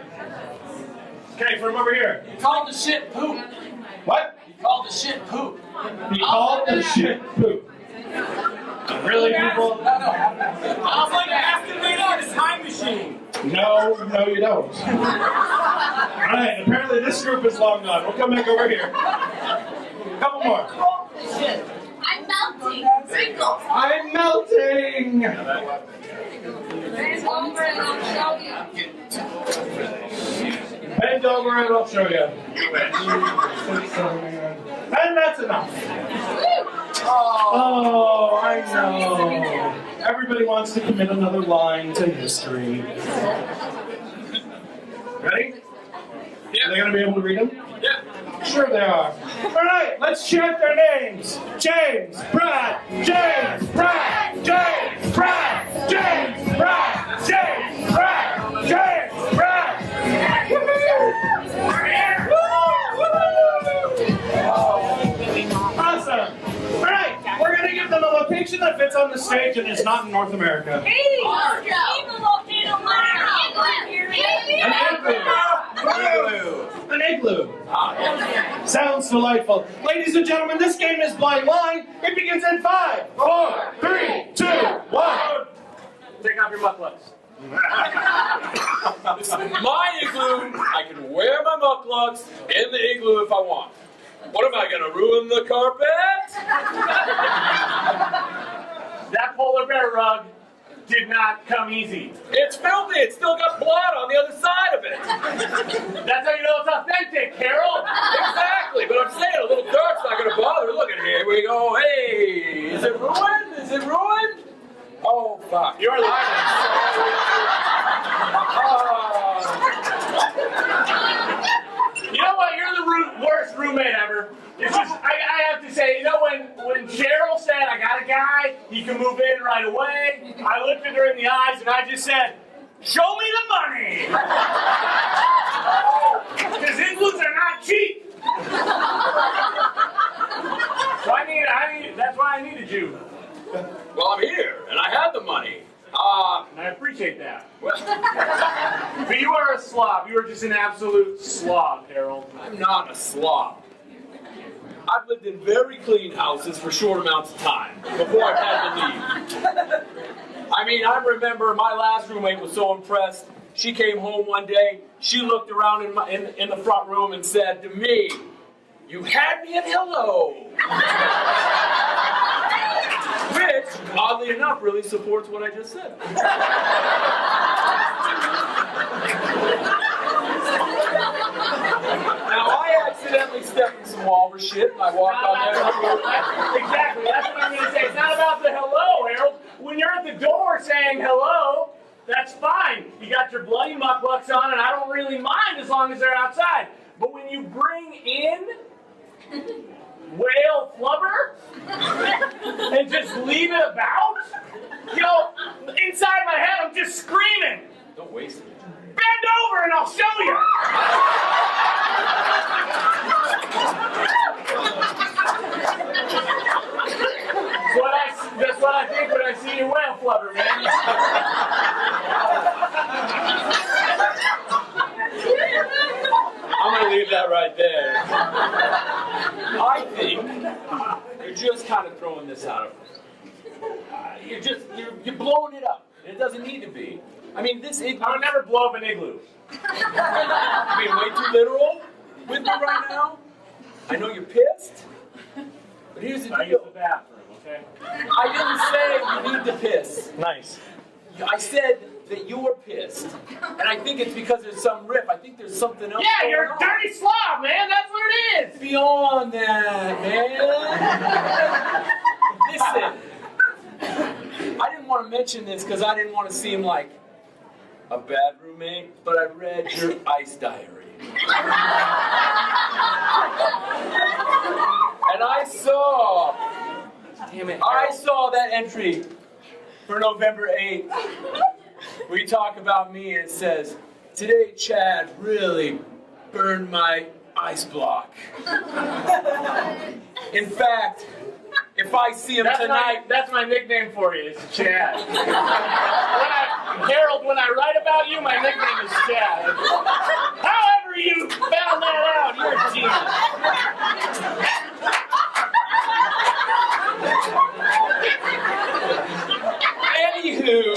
Okay, from over here. He called the shit poop. What? He called the shit poop. He called the shit poop. Really, people? I was like masturbating on a time machine. No, you don't. Alright, apparently this group is long gone. We'll come back over here. Couple more. I'm melting. Wrinkles. I'm melting! Bend over and I'll show you. Bend over and I'll show you. And that's enough. Oh, I know. Everybody wants to commit another line to history. Ready? Yeah. Are they going to be able to read them? Yeah. Sure they are. All right, let's chant their names. James, Brad, James, Brad, James, Brad, James, Brad, James, Brad, James, Brad. Awesome. All right, we're going to give them a location that fits on the stage and is not in North America. Hey, even volcano An igloo. Sounds delightful. Ladies and gentlemen, this game is Blind Line. It begins in 5, 4, 3, 2, 1. Take off your mukluks. This is my igloo. I can wear my mukluks in the igloo if I want. What am I gonna ruin the carpet? That polar bear rug did not come easy. It's filthy. It's still got blood on the other side of it. That's how you know it's authentic, Harold. Exactly. But I'm saying a little dark's not gonna bother. Look at here. We go. Hey, is it ruined? Is it ruined? Oh fuck. You're lying. You know what? You're the worst roommate ever. It's just, I have to say, you know, when Cheryl said, I got a guy, he can move in right away, I looked at her in the eyes and I just said, show me the money! Because igloos are not cheap! So that's why I needed you. Well, I'm here, and I have the money. And I appreciate that. Well, But you are a slob. You are just an absolute slob, Harold. I'm not a slob. I've lived in very clean houses for short amounts of time before I've had to leave. I mean, I remember my last roommate was so impressed. She came home one day. She looked around in the front room and said to me, "You had me at hello." Which, oddly enough, really supports what I just said. Now, I accidentally stepped in some walrus shit and I walked on there. Exactly, that's what I'm going to say. It's not about the hello, Harold. When you're at the door saying hello, that's fine. You got your bloody mucklucks on, and I don't really mind as long as they're outside. But when you bring in whale flubber and just leave it about, you know, inside my head I'm just screaming. Don't waste it. Bend over and I'll show you. That's what I think when I see your whale flubber, man. I'm going to leave that right there. I think you're just kind of throwing this out of you're blowing it up. It doesn't need to be. I mean, this igloo. I would never blow up an igloo. You're being way too literal with me right now. I know you're pissed, but here's the I use deal. the bathroom, okay? I didn't say you need to piss. Nice. I said that you were pissed, and I think it's because there's some riff. I think there's something else. Yeah, you're a going on. dirty slob, man. That's what it is. Beyond that, man. Listen, I didn't want to mention this because I didn't want to seem like a bad roommate, but I read your ice diary. And I saw, Damn it. I saw that entry for November 8th. where you talk about me and it says, "Today Chad really burned my ice block." In fact, if I see him tonight... That's my nickname for you, it's Chad. Harold, when I write about you, my nickname is Chad. However you found that out, you're a genius. Anywho,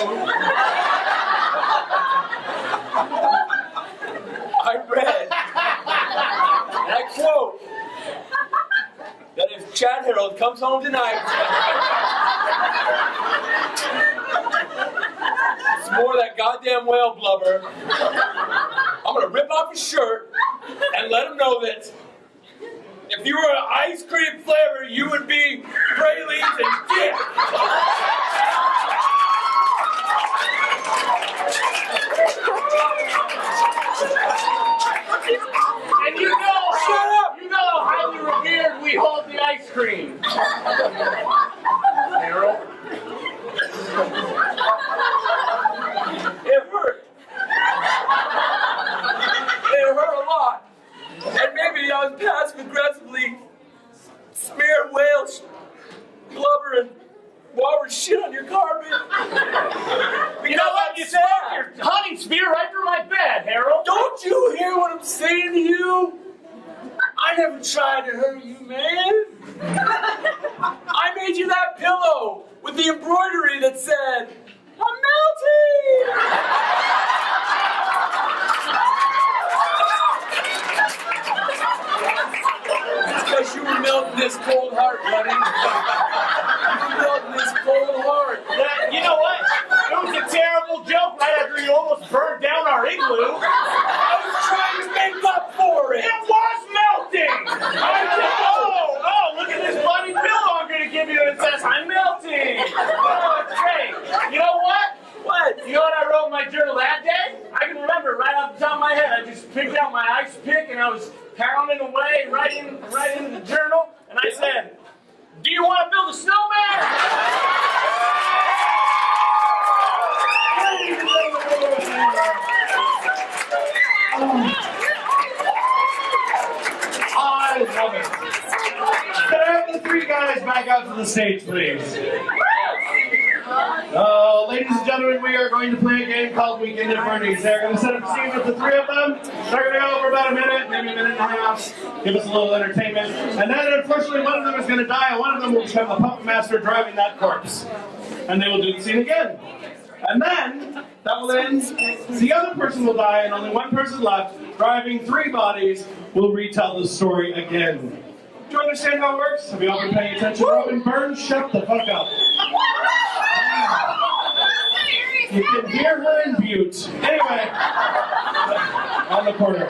I read, and I quote, that if Chad Harold comes home tonight, it's more of that goddamn whale blubber, I'm gonna rip off his shirt and let him know that if you were an ice cream flavor, you would be pralines and dip. And you know, Shut up! You know how highly revered we hold the ice cream. Harold? It hurt. It hurt a lot. And maybe I was passive aggressively smearing whale blubber and walrus shit on your carpet. You know what? You smoked your hunting spear right through my bed, Harold. Don't you hear what I'm saying to you? I never tried to hurt you, man. I made melt this cold heart, buddy. You melt this cold heart. You know what? It was a terrible joke right after you almost burned down our igloo. I was trying to make up for it. It was melting! Oh, look at this bloody pillow I'm gonna give you and it says, I'm melting! Oh, it's great. You know what? What? You know what I wrote in my journal that day? I can remember right off the top of my head. I just picked out my ice pick and I was pounding away right in the journal, and I said, do you want to build a snowman? I love it. Can I have the three guys back out to the stage, please? Ladies and gentlemen, we are going to play a game called Weekend at Bernie's. They're going to set up a scene with the three of them. They're going to go for about a minute, maybe a minute and a half, give us a little entertainment. And then, unfortunately, one of them is going to die, and one of them will become the puppet master driving that corpse. And they will do the scene again. And then, that will end. The other person will die, and only one person left, driving three bodies, will retell the story again. Do you understand how it works? Have you all been paying attention? Robin Burns, shut the fuck up. You can hear her in Butte. Anyway, on the corner.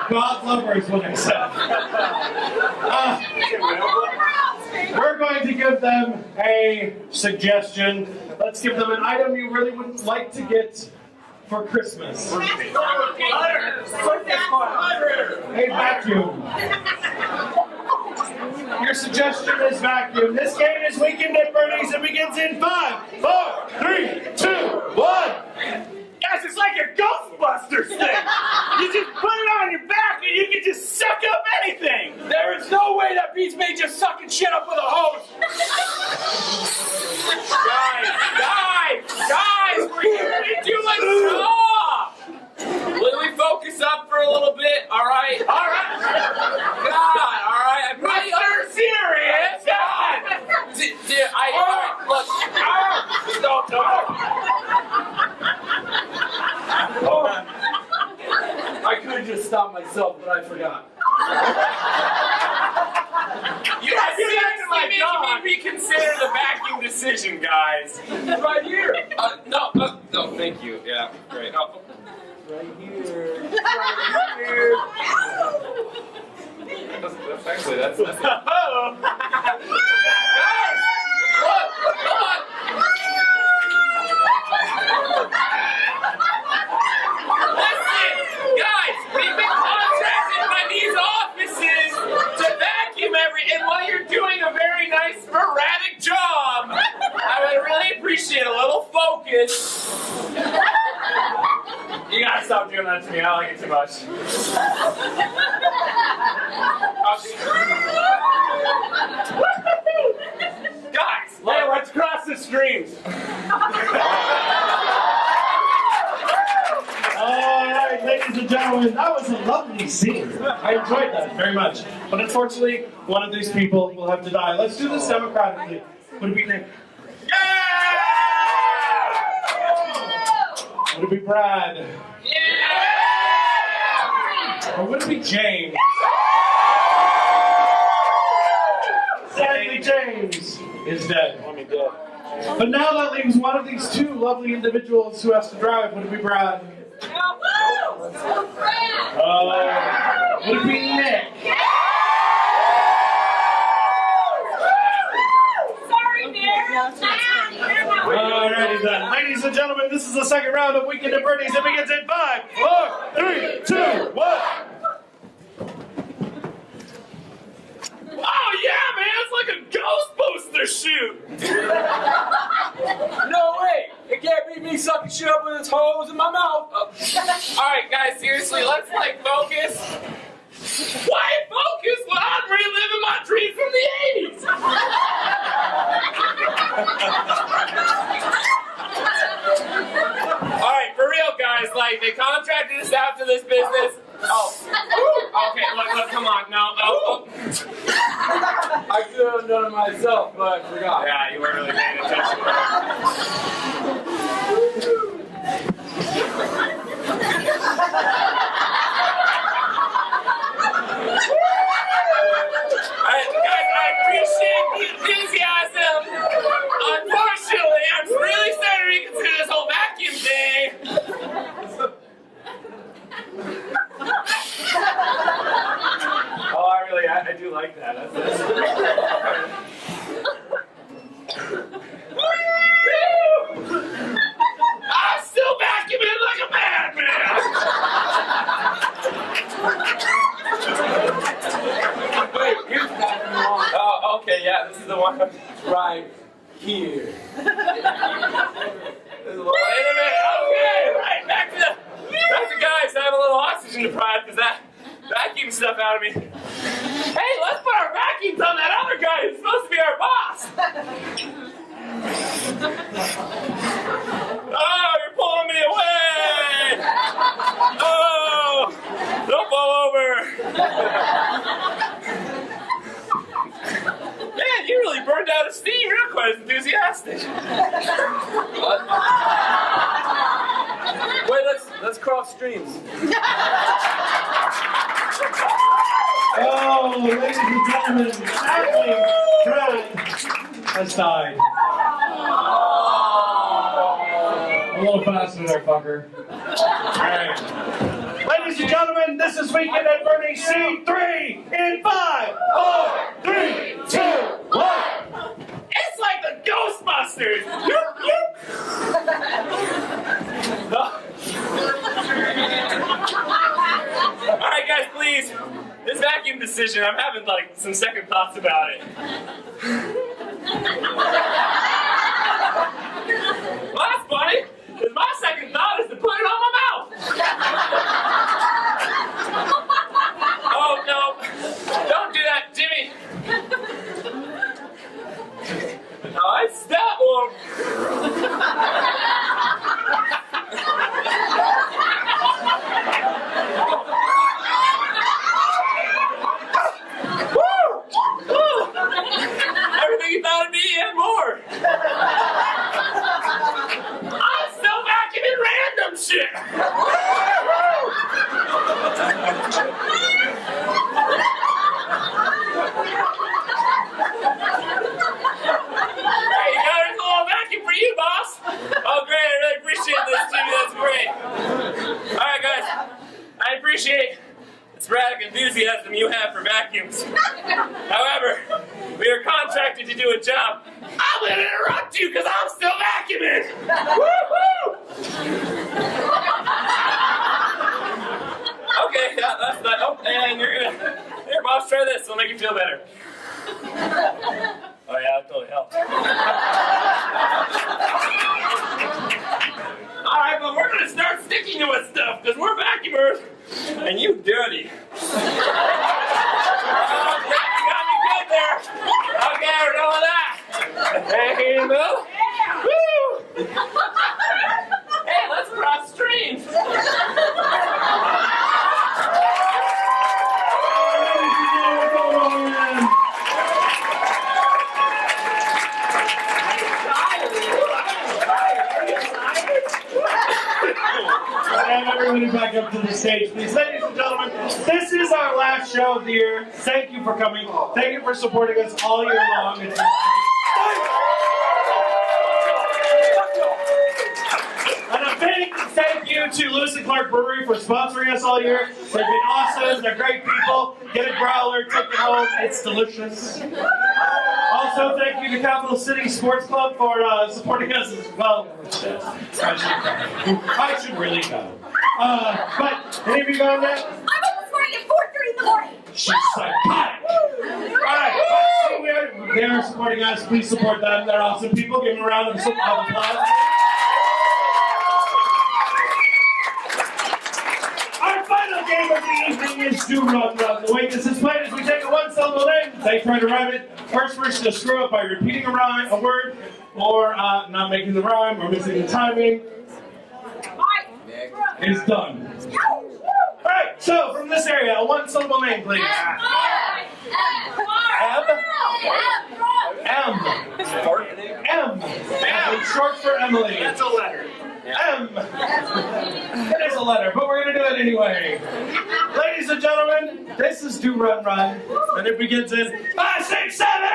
God love her is what I said. We're going to give them a suggestion. Let's give them an item you really would like to get for Christmas. A vacuum. Your suggestion is vacuum. This game is Weekend at Bernie's. It begins in 5, 4, 3, 2, 1. Guys, it's like a Ghostbusters thing. You just put it on your back and you can just suck up anything. There is no way that beats me just sucking shit up with a hose. Guys, we're here to do a job. Will we focus up for a little bit? All right. God, all right. Mr. Serious. God. All right, look. I could just stop myself, but I forgot. You guys making me reconsider the vacuum decision, guys. Right here. No, thank you. Yeah, great. Oh. Right here. That's actually, that's Oh. Guys, look, come on. Listen, guys, we've been contracted by these offices to vacuum and while you're doing a very nice sporadic job, I would really appreciate a little focus. You gotta stop doing that to me. I like it too much. Guys, Hey, let's cross the streams. All right, ladies and gentlemen, that was a lovely scene. I enjoyed that very much. But unfortunately, one of these people will have to die. Let's do this democratically. Would it be Nick? Would it be Brad? Or would it be James? Sadly, James is dead. But now that leaves one of these two lovely individuals who has to drive. Would it be Brad? Would it be Nick? Sorry, Nick. Alrighty then. Ladies and gentlemen, this is the second round of Weekend at Bernie's. It begins in 5, 4, 3, 2, 1. oh yeah, man, it's like a Ghostbuster shoot. No way! It can't be me sucking shit up with this hose in my mouth. All right, guys, seriously, let's focus. Why focus when I'm reliving my dreams from the 80s? All right, for real, guys, they contracted us out to this business. Oh, okay, look, come on, no. I could have done it myself, but I forgot. Yeah, you weren't really paying attention. I do like that. That's I'm still vacuuming like a madman! Wait, here's that one. Oh, okay, yeah, this is the one. Right here. Wait a minute, okay, right, back to guys, I have a little oxygen deprived because that vacuum stuff out of me. Hey, let's put our vacuums on that other guy who's supposed to be our boss! Oh, you're pulling me away! Oh, don't fall over! Man, you really burned out of steam. You're quite enthusiastic. Wait, let's cross streams. Oh, ladies and gentlemen, sadly, Trent has died. A little faster there, fucker. Alright. Ladies and gentlemen, this is Weekend at Bernie's C3 in 5, 4, 3, 2, 1. It's like the Ghostbusters. Yoop, All right, guys, please. This vacuum decision, I'm having like some second thoughts about it. Well, that's funny, because my second thought is to put it on my mouth. Oh, no. Don't do that, Jimmy. No, it's that one. Woo! Woo! Everything you thought it'd be and more. I'm still vacuuming random shit. Hey, there's a little vacuum for you, boss. Oh, great. I really appreciate this, Jimmy. That's great. All right, guys. I appreciate the sporadic enthusiasm you have for vacuums. However, we are contracted to do a job. I'm going to interrupt you because I'm still vacuuming. Woo-hoo! Okay, yeah, that's that. Oh, and you're going to... Here, boss, try this. It'll make you feel better. Oh, yeah, that totally helps. Alright, but we're gonna start sticking you with stuff, because we're vacuumers, and you dirty. Okay, you got me good there. Okay, we're done with that. Hey, Bill. Woo! Hey, let's cross streams. And everybody back up to the stage, please. Ladies and gentlemen, this is our last show of the year. Thank you for coming. Thank you for supporting us all year long. And a big thank you to Lewis and Clark Brewery for sponsoring us all year. They've been awesome. They're great people. Get a growler, take it home. It's delicious. Also, thank you to Capital City Sports Club for supporting us as well. I should really go. But, any of you going there? I'm up this morning at 4:30 in the morning. She's psychotic. Alright, they are supporting us. Please support them. They're awesome people. Give them a round of applause. Our final game of the evening is Do Run Run. The way this is played is we take a one-syllable name, they try to rhyme it. First person to screw up by repeating a word, or not making the rhyme, or missing the timing, is done. Alright, so from this area, a one-syllable name, please. M. Short for Emily. That's a letter. M. It is a letter, but we're going to do it anyway. Ladies and gentlemen, this is Do Run Run, and it begins in 5, 6, 7, 8.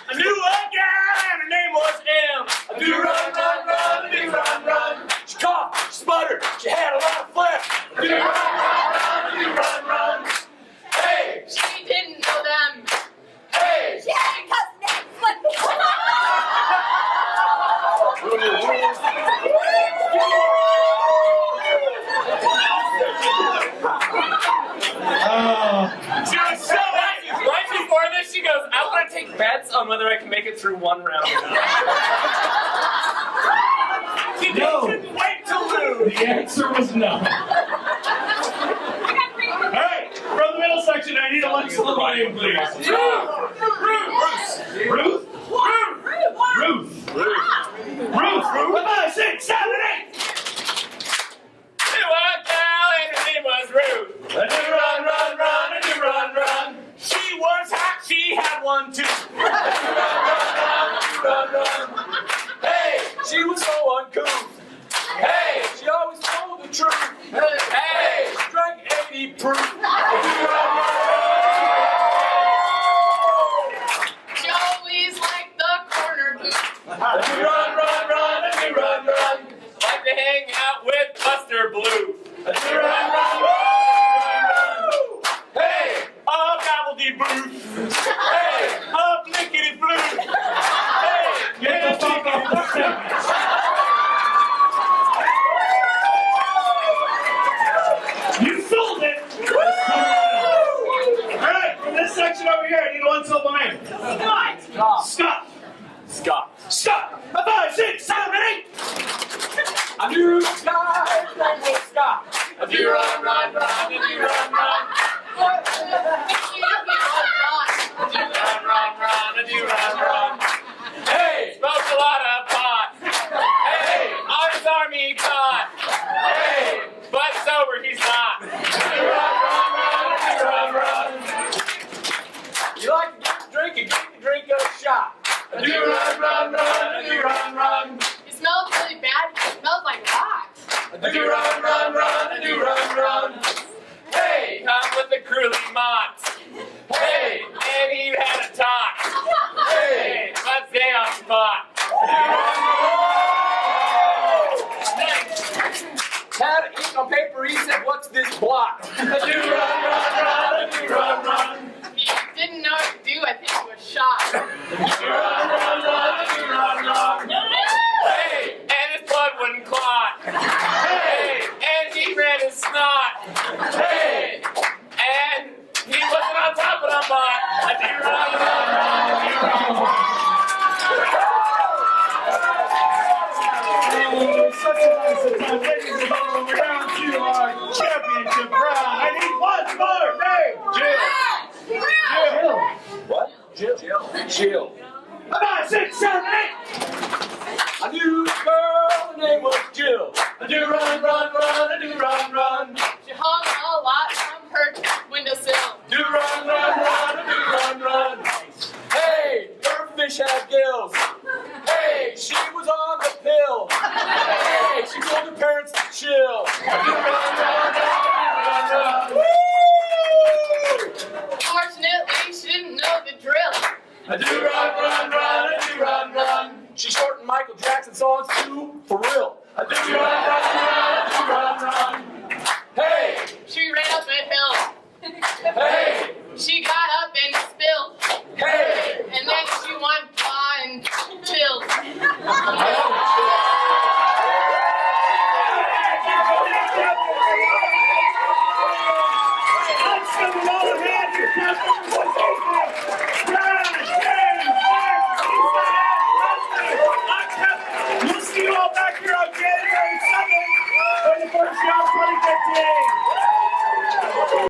I knew a gal and her name was M. I do run, run, run, I do run, run. She coughed, she sputtered, she had a lot of flesh. I do run, run, run, I do run, run. Hey, goes, I want to take bets on whether I can make it through one round or not. No. Couldn't wait to lose. The answer was no. Alright, from the middle section, I need a lunch to the line, please. Ruth? Ruth. 5, 6, 7, 8. There was a girl and her name was Ruth. I do run, run, run, I do run, run. She was hot, she had one too. Hey, she was so uncouth. Hey, she always told the truth. Hey, she drank 80 proof. She always liked the corner booth. I do run, run, run, I do run, run. Like to hang out with Buster Blue. I do run, run, run. Hey, Up gobbledygook. hey, Up lickety blue. Hey, Get the fuck off the stage. You sold it. Alright, from this section over here, I need a one-syllable name. Scott. Scott. Scott. 5, 6, 7, 8. I knew Scott's name was Scott. I do run, run, run, I do run, run. I do run, run, run, I do run, run. Hey, Smokes a lot of pot. Hey, on his army caught. Hey, but sober he's not. you like to get a drink and give the drink a shot. I do run, run, run, I do run, run. It smells really bad. It smells like rot. I do run, run, run, I do run, run. Hey, come with the Cruelly Mott's. Hey, and he had a tot. Hey, let's stay on spot. Had it eaten on paper, he said, what's this block? I do run, run, run, I do run, run. He didn't know what to do. I think he was shot. I do run, run, run, I do run, run. Hey, and his blood wouldn't clot. Hey, and he ran his snot. Hey, and he wasn't on top of the bot. I do run, run, run, I do run, run. Such a nice time, ladies and gentlemen. We're down to our championship round. I need one more name. Jill. What? Jill. Jill. 5, 6, 7, 8. I knew a girl, her name was Jill. I do run, run, run, I do run, run. She hung a lot from her windowsill. Do run, run, run, I do run, run. Hey, her fish had gills. Hey, she was on the pill. Hey, she told her parents to chill. I do run, run, run, run, run. Fortunately, she didn't know the drill. I do run, run, run, I do run, run. She shortened Michael Jackson songs too, for real. I do run, run, run, I do run, run. Hey, She ran up a hill. hey, She got up and spilled. hey. And then she went by and chilled. Let's give them all a hand.